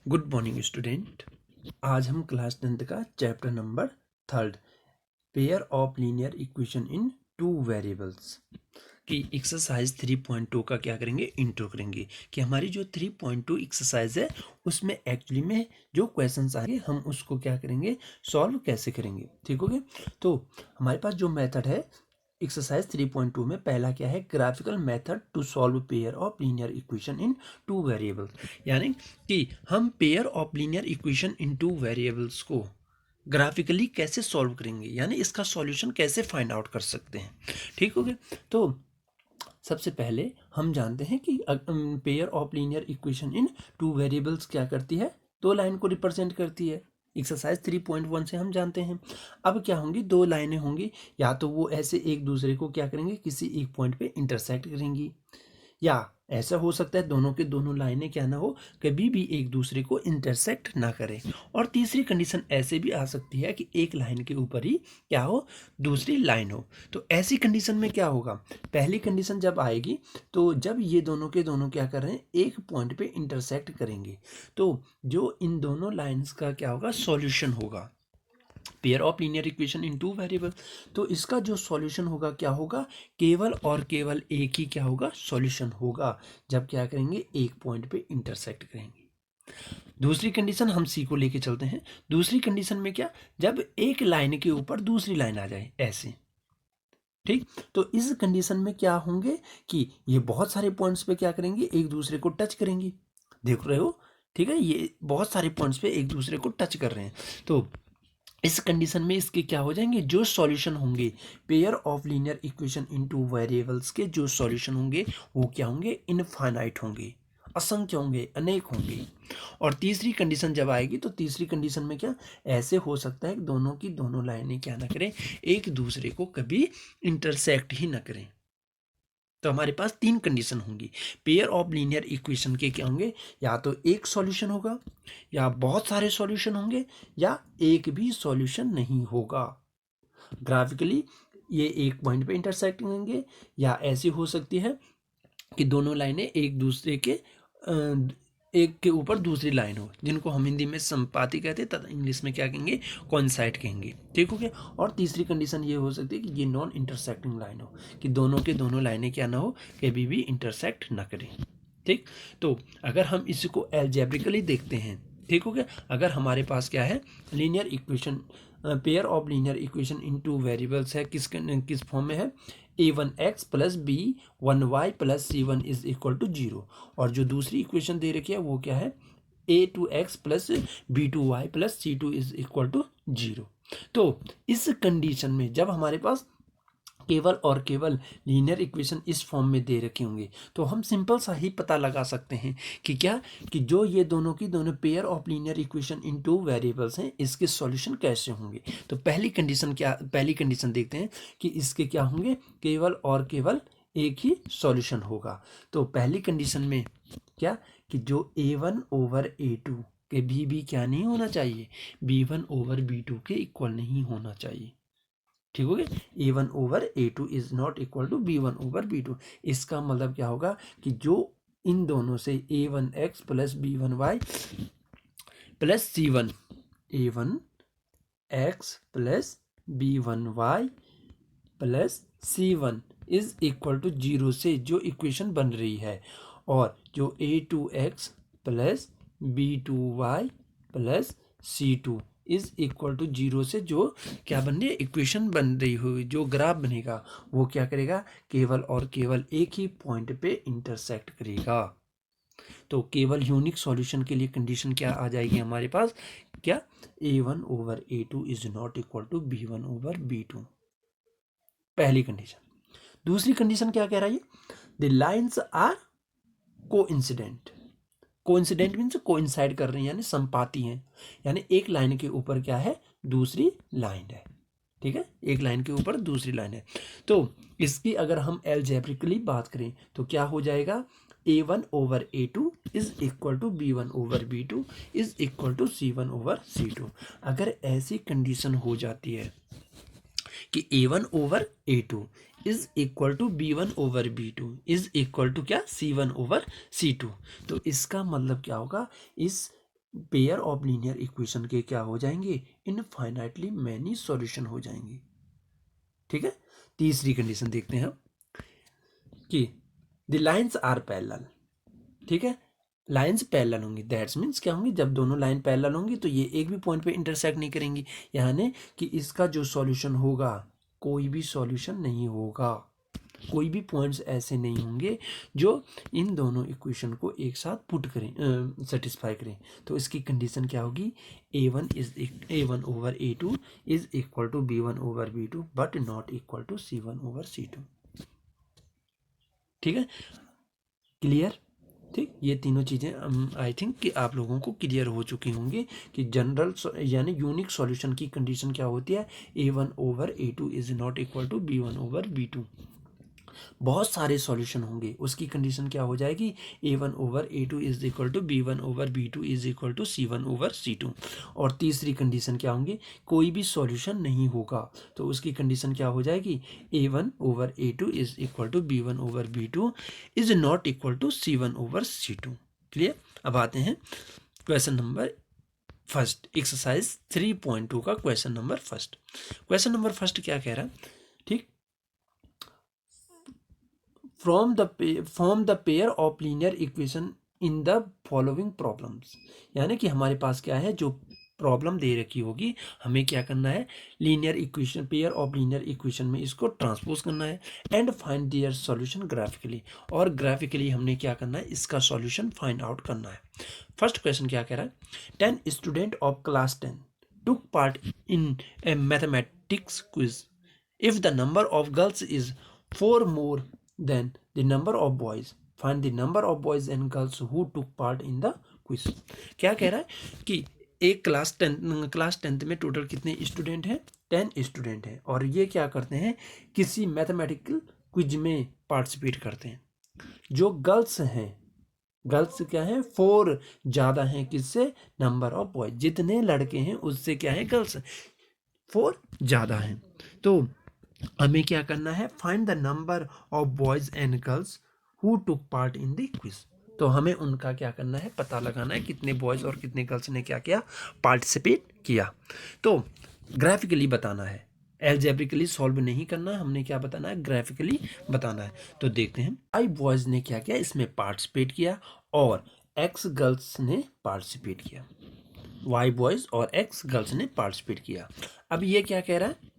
Good morning student. आज हम class 10th का chapter number 3 pair of linear equation in two variables की exercise 3.2 का क्या करेंगे, इंट्रो करेंगे कि हमारी जो 3.2 एक्सरसाइज है उसमें एक्चुअली में जो क्वेश्चंस आएंगे हम उसको क्या करेंगे, सॉल्व कैसे करेंगे। ठीक हो गया। तो हमारे पास जो मेथड है एक्सरसाइज 3.2 में पहला क्या है, graphical method to solve pair of linear equation in two variables, यानी कि हम pair of linear equation in two variables को ग्राफिकली कैसे सॉल्व करेंगे, यानी इसका सॉल्यूशन कैसे फाइंड आउट कर सकते हैं। ठीक हो गया। तो सबसे पहले हम जानते हैं कि pair of linear equation in two variables क्या करती है, दो लाइन को रिप्रेजेंट करती है। एक्सरसाइज 3.1 से हम जानते हैं। अब क्या होंगी, दो लाइनें होंगी, या तो वो ऐसे एक दूसरे को क्या करेंगे, किसी एक पॉइंट पे इंटरसेक्ट करेंगी, या ऐसा हो सकता है दोनों के दोनों लाइनें क्या ना हो, कभी भी एक दूसरे को इंटरसेक्ट ना करें। और तीसरी कंडीशन ऐसे भी आ सकती है कि एक लाइन के ऊपर ही क्या हो, दूसरी लाइन हो। तो ऐसी कंडीशन में क्या होगा, पहली कंडीशन जब आएगी तो जब ये दोनों के दोनों क्या कर रहे हैं, एक पॉइंट पे इंटरसेक्ट करेंगे, तो जो इन दोनों लाइंस का क्या होगा, सॉल्यूशन होगा, pair of linear equation in two variable. तो इसका जो सॉल्यूशन होगा क्या होगा, केवल और केवल एक ही क्या होगा, सॉल्यूशन होगा, जब क्या करेंगे, एक पॉइंट पे इंटरसेक्ट करेंगे। दूसरी कंडीशन हम सी को लेके चलते हैं। दूसरी कंडीशन में क्या, जब एक लाइन के ऊपर दूसरी लाइन आ जाए ऐसे। ठीक। तो इस कंडीशन में क्या होंगे कि ये बहुत सारे पॉइंट्स पे क्या करेंगे, एक दूसरे को टच करेंगे। देख रहे हो, ठीक है, ये बहुत सारे पॉइंट्स पे एक दूसरे को टच कर रहे हैं। तो इस कंडीशन में इसके क्या हो जाएंगे, जो सॉल्यूशन होंगे pair of linear equation into variables के जो सॉल्यूशन होंगे वो क्या होंगे, इनफाइनाइट होंगे, असंख्य होंगे, अनेक होंगे। और तीसरी कंडीशन जब आएगी तो तीसरी कंडीशन में क्या, ऐसे हो सकता है कि दोनों की दोनों लाइनें क्या ना करें, एक दूसरे को कभी इंटरसेक्ट ही ना करें। तो हमारे पास तीन कंडीशन होंगी, पेयर ऑफ लीनियर इक्वेशन के क्या होंगे, या तो एक सॉल्यूशन होगा, या बहुत सारे सॉल्यूशन होंगे, या एक भी सॉल्यूशन नहीं होगा। ग्राफिकली ये एक पॉइंट पे इंटरसेक्ट होंगे, या ऐसी हो सकती है कि दोनों लाइनें एक दूसरे के एक के ऊपर दूसरी लाइन हो, जिनको हम हिंदी में संपाती कहते हैं तथा इंग्लिश में क्या कहेंगे, कॉइंसाइड कहेंगे। ठीक हो गया। और तीसरी कंडीशन ये हो सकती है कि ये नॉन इंटरसेक्टिंग लाइन हो, कि दोनों के दोनों लाइनें क्या ना हो, कभी भी इंटरसेक्ट ना करें। ठीक। तो अगर हम इसको एल्जेब्रिकली देखते हैं, ठीक हो गया, अगर हमारे पास क्या है, linear equation, pair of linear equation in two variables है, किस फॉर्म में है, a1x plus b1y plus c1 is equal to 0। और जो दूसरी इक्वेशन दे रखी है वो क्या है, a2x plus b2y plus c2 is equal to 0। तो इस कंडीशन में जब हमारे पास केवल और केवल लीनियर इक्वेशन इस फॉर्म में दे रखे होंगे, तो हम सिंपल सा ही पता लगा सकते हैं कि क्या, कि जो ये दोनों की दोनों pair of linear equation in two variables हैं, इसके सॉल्यूशन कैसे होंगे। तो पहली कंडीशन क्या, पहली कंडीशन देखते हैं कि इसके क्या होंगे, केवल और केवल एक ही सॉल्यूशन होगा। तो पहली कंडीशन में क्या, कि जो a1 ओवर a2 के भी क्या नहीं होना चाहिए, b1 ओवर b2 के इक्वल नहीं होना चाहिए। ठीक हो गया। a1 over a2 is not equal to b1 over b2। इसका मतलब क्या होगा कि जो इन दोनों से a1x plus b1y plus c1, a1x plus b1y plus c1 is equal to 0 से जो इक्वेशन बन रही है, और जो a2x plus b2y plus c2 is equal to 0 से जो क्या बन रही है, इक्वेशन बन रही हुई, जो ग्राफ बनेगा वो क्या करेगा, केवल और केवल एक ही पॉइंट पे इंटरसेक्ट करेगा। तो केवल यूनिक सॉल्यूशन के लिए कंडीशन क्या आ जाएगी हमारे पास, क्या, a1 over a2 is not equal to b1 over b2, पहली कंडीशन। दूसरी कंडीशन क्या कह रहा है, the lines are coincident. Coincident means coincide कर रही हैं, यानी संपाती हैं, यानी एक लाइन के ऊपर क्या है, दूसरी लाइन है। ठीक है, एक लाइन के ऊपर दूसरी लाइन है। तो इसकी अगर हम एल्जेब्रिकली बात करें तो क्या हो जाएगा, a1 over a2 is equal to b1 over b2 is equal to c1 over c2। अगर ऐसी कंडीशन हो जाती है कि a1 over a2 is equal to b1 over b2 is equal to क्या, c1 ओवर c2, तो इसका मतलब क्या होगा, इस पेयर ऑफ लीनियर इक्वेशन के क्या हो जाएंगे, इनफाइनाइटली मैनी सॉल्यूशन हो जाएंगे। ठीक है, तीसरी कंडीशन देखते हैं कि द लाइन्स आर पैरेलल। ठीक है, लाइन्स पैरेलल होंगी, दैट्स मीन्स क्या होंगी, जब दोनों लाइन पैरेलल होंगी तो ये एक भी पॉइंट पे इंटरसेक्ट नहीं करेंगी, यानी कि इसका जो सॉल्यूशन होगा कोई भी सॉल्यूशन नहीं होगा, कोई भी पॉइंट्स ऐसे नहीं होंगे जो इन दोनों इक्वेशन को एक साथ पुट करें, सेटिस्फाई करें। तो इसकी कंडीशन क्या होगी, A1 over A2 is equal to B1 over B2 but not equal to C1 over C2। ठीक है, क्लियर। ठीक, ये तीनों चीज़ें आई थिंक कि आप लोगों को क्लियर हो चुकी होंगी कि जनरल यानी यूनिक सॉल्यूशन की कंडीशन क्या होती है, A1 over A2 is not equal to B1 over B2। बहुत सारे सॉल्यूशन होंगे, उसकी कंडीशन क्या हो जाएगी, A1 over A2 is equal to B1 over B2 is equal to C1 over C2। और तीसरी कंडीशन क्या होंगी, कोई भी सॉल्यूशन नहीं होगा, तो उसकी कंडीशन क्या हो जाएगी, A1 over A2 is equal to B1 over B2 is not equal to C1 over C2। Clear. अब आते हैं क्वेश्चन नंबर फर्स्ट, एक्सरसाइज 3.2 का question number first. Question number first क्या कह रहा है, ठीक, form the pair of linear equation in the following problems. यानी कि हमारे पास क्या है, जो प्रॉब्लम दे रखी होगी हमें क्या करना है, linear equation, pair of linear equation में इसको ट्रांसपोज करना है and find their solution graphically. और ग्राफिकली हमने क्या करना है, इसका सॉल्यूशन फाइंड आउट करना है। फर्स्ट क्वेश्चन क्या कह रहा है, 10 student of class 10 took part in a mathematics quiz. If the number of girls is 4 more than the number of boys, find the number of boys and girls who took part in the quiz. क्या कह रहा है कि एक class tenth में total कितने student हैं, 10 student हैं, और ये क्या करते हैं, किसी मैथमेटिकल क्विज में पार्टिसिपेट करते हैं। जो गर्ल्स हैं, गर्ल्स क्या है, 4 ज़्यादा हैं किससे, नंबर ऑफ बॉय, जितने लड़के हैं उससे क्या है, गर्ल्स 4 ज़्यादा हैं। तो हमें क्या करना है, find the number of boys and girls who took part in the quiz. तो हमें उनका क्या करना है, पता लगाना है, कितने बॉयज और कितने गर्ल्स ने क्या किया, पार्टिसिपेट किया। तो ग्राफिकली बताना है, एल्जेब्रिकली सॉल्व नहीं करना है, हमने क्या बताना है, ग्राफिकली बताना है। तो देखते हैं, आई बॉयज ने क्या किया, इसमें पार्टिसिपेट किया और एक्स गर्ल्स ने पार्टिसिपेट किया, वाई बॉयज और एक्स गर्ल्स ने पार्टिसिपेट किया। अब ये क्या कह रहा है,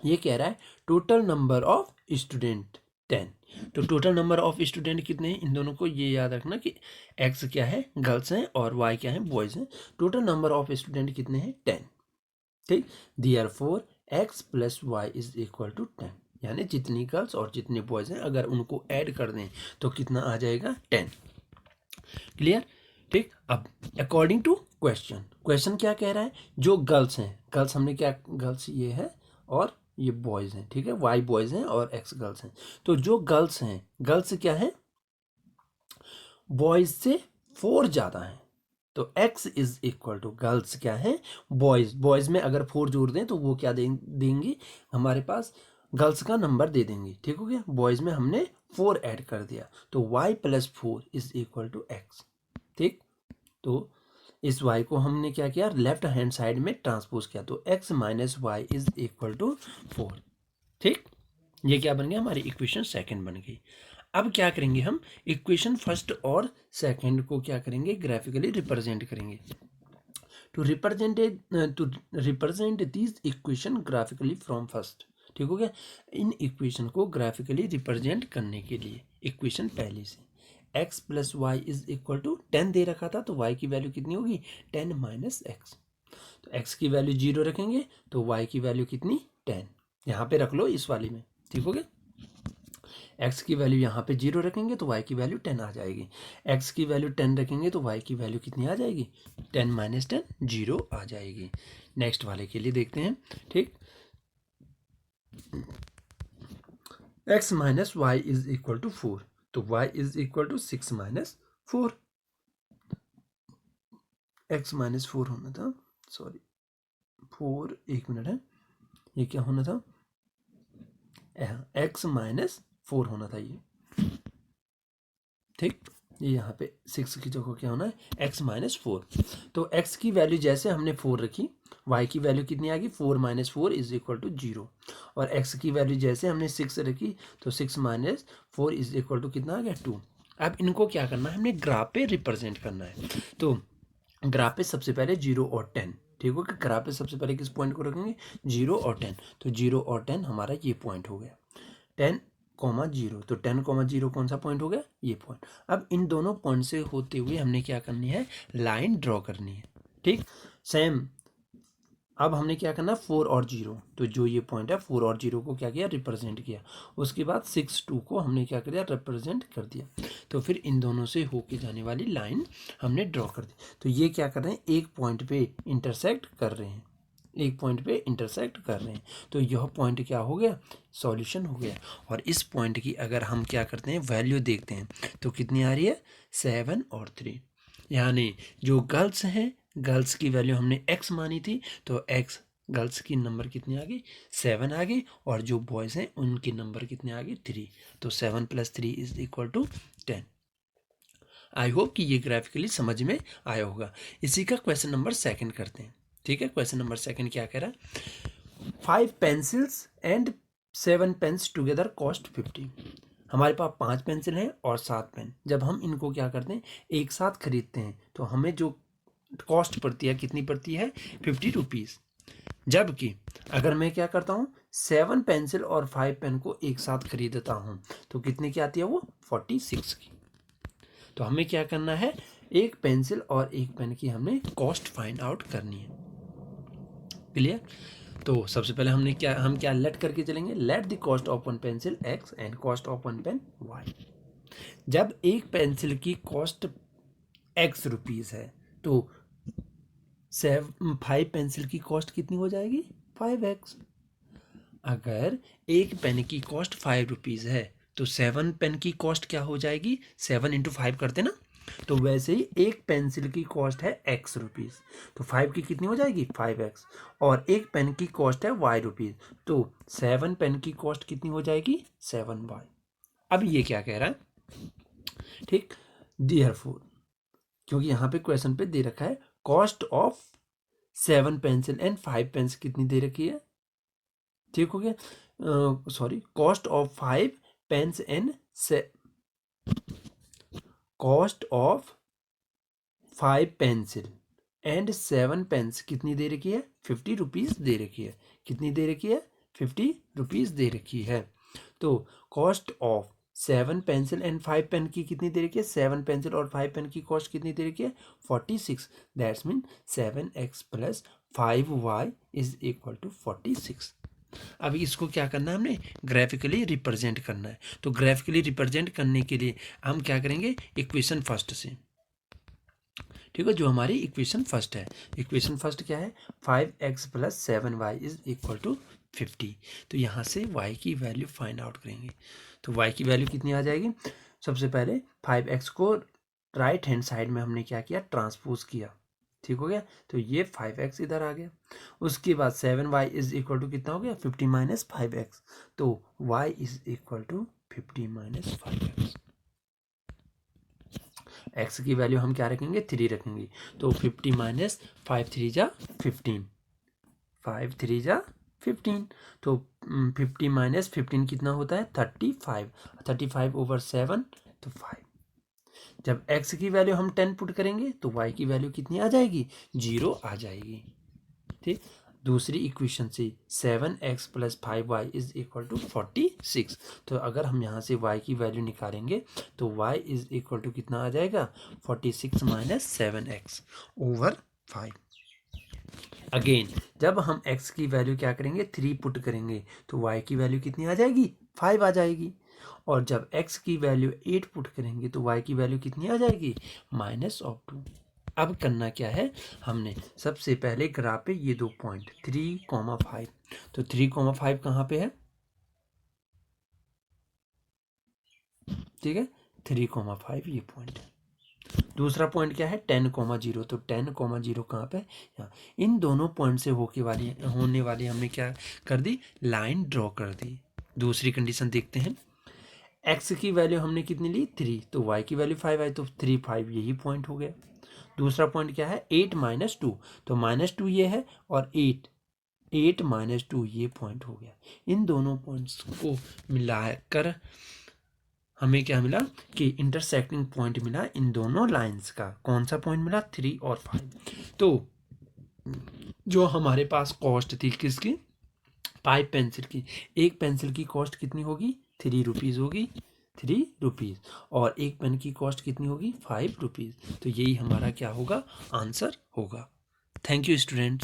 ये कह रहा है टोटल नंबर ऑफ स्टूडेंट 10। तो टोटल नंबर ऑफ स्टूडेंट कितने हैं, इन दोनों को ये याद रखना कि एक्स क्या है, गर्ल्स हैं, और वाई क्या है, बॉयज हैं। टोटल नंबर ऑफ स्टूडेंट कितने हैं, 10। ठीक, therefore x plus y is equal to 10, यानी जितनी गर्ल्स और जितने बॉयज हैं अगर उनको ऐड कर दें तो कितना आ जाएगा, 10। क्लियर। ठीक, अब अकॉर्डिंग टू क्वेश्चन, क्वेश्चन क्या कह रहा है, जो गर्ल्स हैं, गर्ल्स हमने क्या, गर्ल्स ये है और ये बॉयज हैं, ठीक है, वाई बॉयज हैं और एक्स गर्ल्स हैं। तो जो गर्ल्स हैं, गर्ल्स क्या है, बॉयज से 4 ज़्यादा हैं, तो x is equal to, girls क्या है, बॉयज, बॉयज में अगर 4 जोड़ दें तो वो क्या देंगी, हमारे पास गर्ल्स का नंबर दे देंगे। ठीक हो गया, बॉयज में हमने 4 ऐड कर दिया, तो y प्लस 4 इज इक्वल टू एक्स। ठीक, तो इस y को हमने क्या किया, लेफ्ट हैंड साइड में ट्रांसपोज किया, तो x minus y is equal to 4। ठीक, ये क्या बन गया, हमारी इक्वेशन सेकंड बन गई। अब क्या करेंगे हम, इक्वेशन फर्स्ट और सेकंड को क्या करेंगे, ग्राफिकली रिप्रेजेंट करेंगे। To represent this equation graphically from first. ठीक हो गया, इन इक्वेशन को ग्राफिकली रिप्रेजेंट करने के लिए इक्वेशन पहले से x plus y is equal to 10 दे रखा था, तो y की वैल्यू कितनी होगी, 10 माइनस एक्स। तो x की वैल्यू 0 रखेंगे तो y की वैल्यू कितनी, 10, यहाँ पे रख लो इस वाली में। ठीक हो गया, x की वैल्यू यहाँ पे 0 रखेंगे तो y की वैल्यू 10 आ जाएगी, x की वैल्यू 10 रखेंगे तो y की वैल्यू कितनी आ जाएगी, 10 माइनस 10 0 आ जाएगी। नेक्स्ट वाले के लिए देखते हैं। ठीक, x minus y is equal to 4, तो y is equal to 6 minus 4, x minus 4 होना था, सॉरी 4, एक मिनट है, ये क्या होना था, x माइनस 4 होना था ये। ठीक, ये यहाँ पे 6 की जगह क्या होना है x माइनस 4। तो x की वैल्यू जैसे हमने 4 रखी, y की वैल्यू कितनी आ गई 4 माइनस 4 इज इक्वल टू 0। और x की वैल्यू जैसे हमने 6 रखी तो 6 माइनस 4 इज इक्वल टू कितना आ गया 2। अब इनको क्या करना है, हमने ग्राफ पे रिप्रेजेंट करना है। तो ग्राफ पे सबसे पहले 0 और 10, ठीक हो कि ग्राफ पे सबसे पहले किस पॉइंट को रखेंगे 0 और 10। तो 0 और 10 हमारा ये पॉइंट हो गया 10,0। तो 10,0 कौन सा पॉइंट हो गया, ये पॉइंट। अब इन दोनों पॉइंट से होते हुए हमने क्या करनी है, लाइन ड्रॉ करनी है, ठीक। सेम अब हमने क्या करना 4 और 0, तो जो ये पॉइंट है 4 और 0 को क्या किया रिप्रेजेंट किया। उसके बाद 6 2 को हमने क्या किया रिप्रेजेंट कर दिया। तो फिर इन दोनों से होके जाने वाली लाइन हमने ड्रॉ कर दी। तो ये क्या कर रहे हैं, एक पॉइंट पे इंटरसेक्ट कर रहे हैं, एक पॉइंट पे इंटरसेक्ट कर रहे हैं। तो यह पॉइंट क्या हो गया, सॉल्यूशन हो गया। और इस पॉइंट की अगर हम क्या करते हैं वैल्यू देखते हैं तो कितनी आ रही है 7 और 3। यानी जो गर्ल्स हैं, गर्ल्स की वैल्यू हमने x मानी थी, तो x गर्ल्स की नंबर कितनी आ गई 7 आ गई। और जो बॉयज़ हैं उनके नंबर कितने आ गए 3। तो 7 + 3 is equal to 10। I hope कि ये ग्राफिकली समझ में आया होगा। इसी का क्वेश्चन नंबर 2 करते हैं, ठीक है। क्वेश्चन नंबर 2 क्या कह रहा है, 5 pencils and 7 pens together cost 50। हमारे पास 5 पेंसिल हैं और 7 पेन। जब हम इनको क्या करते हैं एक साथ खरीदते हैं तो हमें जो कॉस्ट पड़ती है कितनी पड़ती है 50 रुपीज़। जबकि अगर मैं क्या करता हूँ 7 पेंसिल और 5 पेन को एक साथ खरीदता हूँ तो कितने की आती है वो 46 की। तो हमें क्या करना है, एक पेंसिल और एक पेन की हमने कॉस्ट फाइंड आउट करनी है। क्लियर। तो सबसे पहले हम क्या लेट करके चलेंगे, let the cost of one pencil x and cost of one pen y। जब एक पेंसिल की कॉस्ट x रुपीज़ है तो 5 पेंसिल की कॉस्ट कितनी हो जाएगी 5x। अगर एक पेन की कॉस्ट 5 रुपीज़ है तो 7 पेन की कॉस्ट क्या हो जाएगी 7 × 5 करते ना। तो वैसे ही एक पेंसिल की कॉस्ट है x रुपीज़, तो 5 की कितनी हो जाएगी 5x। और एक पेन की कॉस्ट है y रुपीज़, तो 7 पेन की कॉस्ट कितनी हो जाएगी 7y। अब ये क्या कह रहा है, ठीक। देयरफॉर, क्योंकि यहाँ पे क्वेश्चन पे दे रखा है cost of 7 pencil and 5 pens कितनी दे रखी है, ठीक हो गया। Sorry, cost of 5 pens and cost of 5 pencil and 7 pens कितनी दे रखी है 50 रुपीज़ दे रखी है। कितनी दे रखी है 50 रुपीज़ दे रखी है। तो cost of 7 pencil and 5 pen की कितनी दे रखी है, 7 पेंसिल और 5 पेन की कॉस्ट कितनी दे रखी है 46। That's mean 7x + 5y is equal to 46। अभी इसको क्या करना है, हमने ग्राफिकली रिप्रेजेंट करना है। तो ग्राफिकली रिप्रेजेंट करने के लिए हम क्या करेंगे इक्वेशन फर्स्ट से, ठीक है। जो हमारी इक्वेशन फर्स्ट है, इक्वेशन फर्स्ट क्या है 5x + 7y is equal to 50। तो यहाँ से y की वैल्यू फाइंड आउट करेंगे। तो y की वैल्यू कितनी आ जाएगी, सबसे पहले 5x को राइट हैंड साइड में हमने क्या किया ट्रांसपोज किया, ठीक हो गया। तो ये 5x इधर आ गया। उसके बाद 7y इज इक्वल टू कितना हो गया 50 - 5x। तो y is equal to 50 - 5x। x की वैल्यू हम क्या रखेंगे 3 रखेंगे। तो 50 - 5 3 जा 15, 5 3 जा 15। तो 50 - 15 कितना होता है 35, 35/7 तो 5। जब x की वैल्यू हम 10 पुट करेंगे तो y की वैल्यू कितनी आ जाएगी 0 आ जाएगी, ठीक। दूसरी इक्वेशन से 7x + 5y is equal to 46। तो अगर हम यहाँ से y की वैल्यू निकालेंगे तो y इज इक्वल टू कितना आ जाएगा 46 - 7x/5। अगेन जब हम x की वैल्यू क्या करेंगे 3 पुट करेंगे तो y की वैल्यू कितनी आ जाएगी 5 आ जाएगी। और जब x की वैल्यू 8 पुट करेंगे तो y की वैल्यू कितनी आ जाएगी -2। अब करना क्या है, हमने सबसे पहले ग्राफ पे ये दो पॉइंट 3,5, तो 3,5 कहाँ पे है, ठीक है 3,5 ये पॉइंट है। दूसरा पॉइंट क्या है 10,0, तो 10,0 कहाँ पे यहाँ। इन दोनों पॉइंट से होने वाली हमने क्या कर दी लाइन ड्रॉ कर दी। दूसरी कंडीशन देखते हैं, एक्स की वैल्यू हमने कितनी ली 3, तो वाई की वैल्यू 5 आई, तो 3 5 यही पॉइंट हो गया। दूसरा पॉइंट क्या है 8 -2, तो -2 ये है और 8 -2 ये पॉइंट हो गया। इन दोनों पॉइंट्स को मिलाकर हमें क्या मिला कि इंटरसेक्टिंग पॉइंट मिला इन दोनों लाइंस का। कौन सा पॉइंट मिला 3 और 5। तो जो हमारे पास कॉस्ट थी किसकी 5 पेंसिल की, एक पेंसिल की कॉस्ट कितनी होगी 3 रुपीज़ होगी, 3 रुपीज़, और एक पेन की कॉस्ट कितनी होगी 5 रुपीज़। तो यही हमारा क्या होगा आंसर होगा। Thank you students.